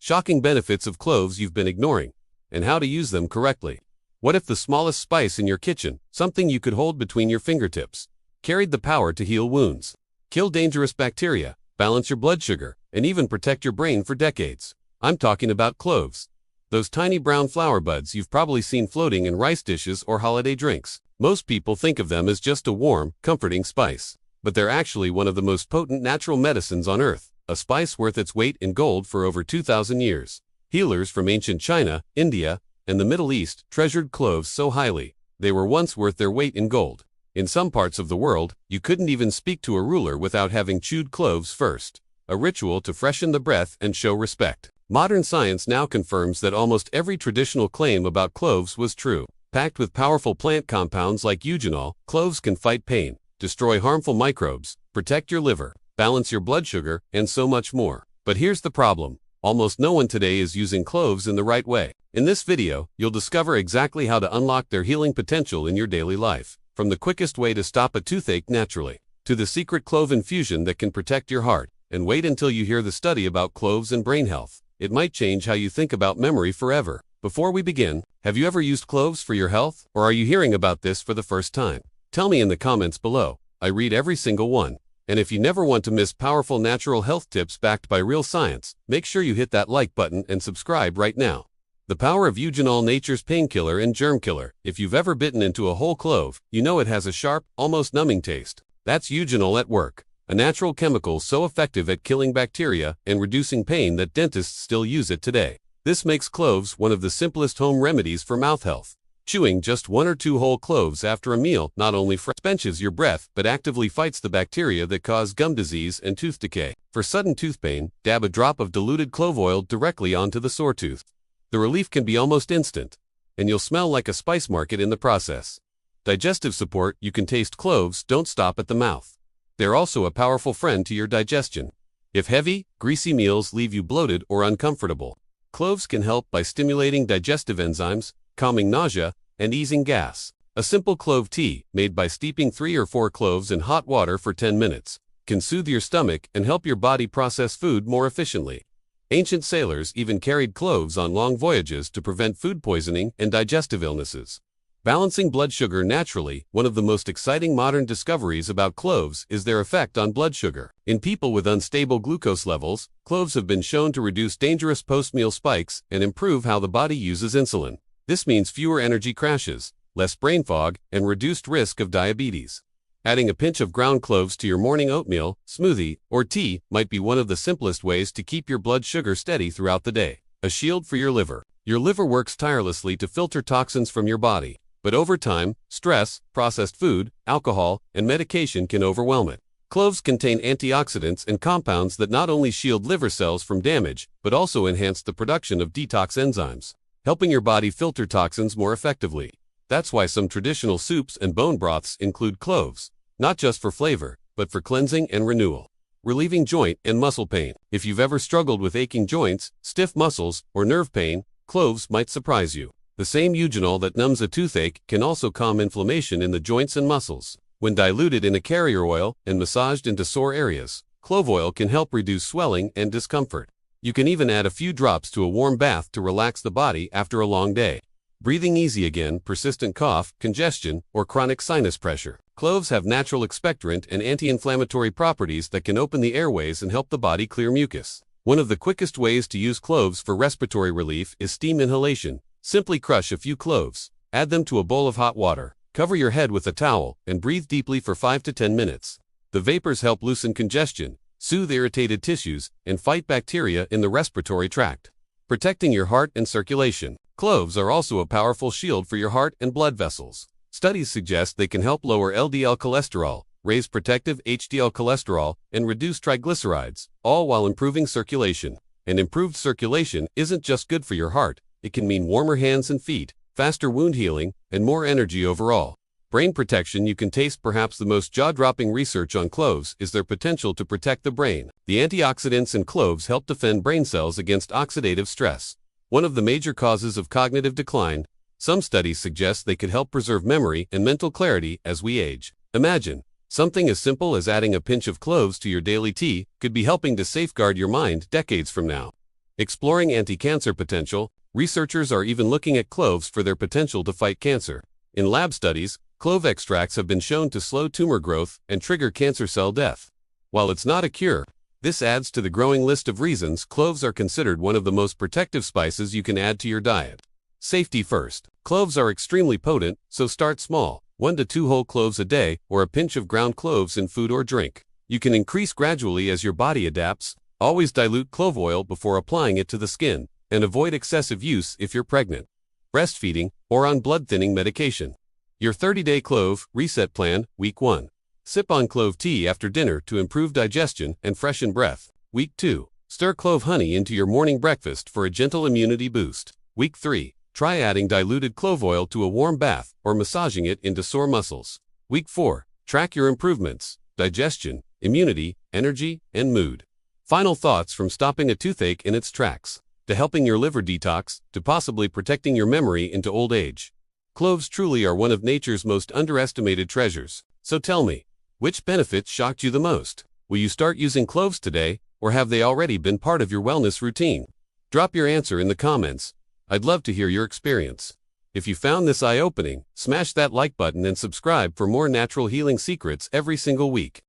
shocking benefits of cloves you've been ignoring, and how to use them correctly. What if the smallest spice in your kitchen, something you could hold between your fingertips, carried the power to heal wounds, kill dangerous bacteria, balance your blood sugar, and even protect your brain for decades? I'm talking about cloves. Those tiny brown flower buds you've probably seen floating in rice dishes or holiday drinks. Most people think of them as just a warm, comforting spice. But they're actually one of the most potent natural medicines on earth, a spice worth its weight in gold for over 2,000 years. Healers from ancient China, India, and the Middle East treasured cloves so highly, they were once worth their weight in gold. In some parts of the world, you couldn't even speak to a ruler without having chewed cloves first, a ritual to freshen the breath and show respect. Modern science now confirms that almost every traditional claim about cloves was true. Packed with powerful plant compounds like eugenol, cloves can fight pain, destroy harmful microbes, protect your liver, balance your blood sugar, and so much more. But here's the problem. Almost no one today is using cloves in the right way. In this video, you'll discover exactly how to unlock their healing potential in your daily life. From the quickest way to stop a toothache naturally, to the secret clove infusion that can protect your heart. And wait until you hear the study about cloves and brain health. It might change how you think about memory forever. Before we begin, have you ever used cloves for your health? Or are you hearing about this for the first time? Tell me in the comments below. I read every single one. And if you never want to miss powerful natural health tips backed by real science, make sure you hit that like button and subscribe right now. The power of eugenol, nature's painkiller and germ killer. If you've ever bitten into a whole clove, you know it has a sharp, almost numbing taste. That's eugenol at work. A natural chemical so effective at killing bacteria and reducing pain that dentists still use it today. This makes cloves one of the simplest home remedies for mouth health. Chewing just 1 or 2 whole cloves after a meal not only quenches your breath but actively fights the bacteria that cause gum disease and tooth decay. For sudden tooth pain, dab a drop of diluted clove oil directly onto the sore tooth. The relief can be almost instant, and you'll smell like a spice market in the process. Digestive support. You can taste cloves don't stop at the mouth. They're also a powerful friend to your digestion. If heavy, greasy meals leave you bloated or uncomfortable, cloves can help by stimulating digestive enzymes, calming nausea, and easing gas. A simple clove tea, made by steeping 3 or 4 cloves in hot water for 10 minutes, can soothe your stomach and help your body process food more efficiently. Ancient sailors even carried cloves on long voyages to prevent food poisoning and digestive illnesses. Balancing blood sugar naturally. One of the most exciting modern discoveries about cloves is their effect on blood sugar. In people with unstable glucose levels, cloves have been shown to reduce dangerous post-meal spikes and improve how the body uses insulin. This means fewer energy crashes, less brain fog, and reduced risk of diabetes. Adding a pinch of ground cloves to your morning oatmeal, smoothie, or tea might be one of the simplest ways to keep your blood sugar steady throughout the day. A shield for your liver. Your liver works tirelessly to filter toxins from your body. But over time, stress, processed food, alcohol, and medication can overwhelm it. Cloves contain antioxidants and compounds that not only shield liver cells from damage, but also enhance the production of detox enzymes, helping your body filter toxins more effectively. That's why some traditional soups and bone broths include cloves, not just for flavor, but for cleansing and renewal. Relieving joint and muscle pain. If you've ever struggled with aching joints, stiff muscles, or nerve pain, cloves might surprise you. The same eugenol that numbs a toothache can also calm inflammation in the joints and muscles. When diluted in a carrier oil and massaged into sore areas, clove oil can help reduce swelling and discomfort. You can even add a few drops to a warm bath to relax the body after a long day. Breathing easy again, persistent cough, congestion, or chronic sinus pressure. Cloves have natural expectorant and anti-inflammatory properties that can open the airways and help the body clear mucus. One of the quickest ways to use cloves for respiratory relief is steam inhalation. Simply crush a few cloves, add them to a bowl of hot water, cover your head with a towel, and breathe deeply for 5 to 10 minutes. The vapors help loosen congestion, soothe irritated tissues, and fight bacteria in the respiratory tract, protecting your heart and circulation. Cloves are also a powerful shield for your heart and blood vessels. Studies suggest they can help lower LDL cholesterol, raise protective HDL cholesterol, and reduce triglycerides, all while improving circulation. And improved circulation isn't just good for your heart. It can mean warmer hands and feet, faster wound healing, and more energy overall. Brain protection. You can taste perhaps the most jaw-dropping research on cloves is their potential to protect the brain. The antioxidants in cloves help defend brain cells against oxidative stress, one of the major causes of cognitive decline. Some studies suggest they could help preserve memory and mental clarity as we age. Imagine, something as simple as adding a pinch of cloves to your daily tea could be helping to safeguard your mind decades from now. Exploring anti-cancer potential, researchers are even looking at cloves for their potential to fight cancer. In lab studies, clove extracts have been shown to slow tumor growth and trigger cancer cell death. While it's not a cure, this adds to the growing list of reasons cloves are considered one of the most protective spices you can add to your diet. Safety first. Cloves are extremely potent, so start small, 1 to 2 whole cloves a day or a pinch of ground cloves in food or drink. You can increase gradually as your body adapts. Always dilute clove oil before applying it to the skin, and avoid excessive use if you're pregnant, breastfeeding, or on blood-thinning medication. Your 30-day clove reset plan, Week 1. Sip on clove tea after dinner to improve digestion and freshen breath. Week 2. Stir clove honey into your morning breakfast for a gentle immunity boost. Week 3. Try adding diluted clove oil to a warm bath or massaging it into sore muscles. Week 4. Track your improvements: digestion, immunity, energy, and mood. Final thoughts from stopping a toothache in its tracks, to helping your liver detox, to possibly protecting your memory into old age. Cloves truly are one of nature's most underestimated treasures. So tell me, which benefits shocked you the most? Will you start using cloves today, or have they already been part of your wellness routine? Drop your answer in the comments. I'd love to hear your experience. If you found this eye-opening, smash that like button and subscribe for more natural healing secrets every single week.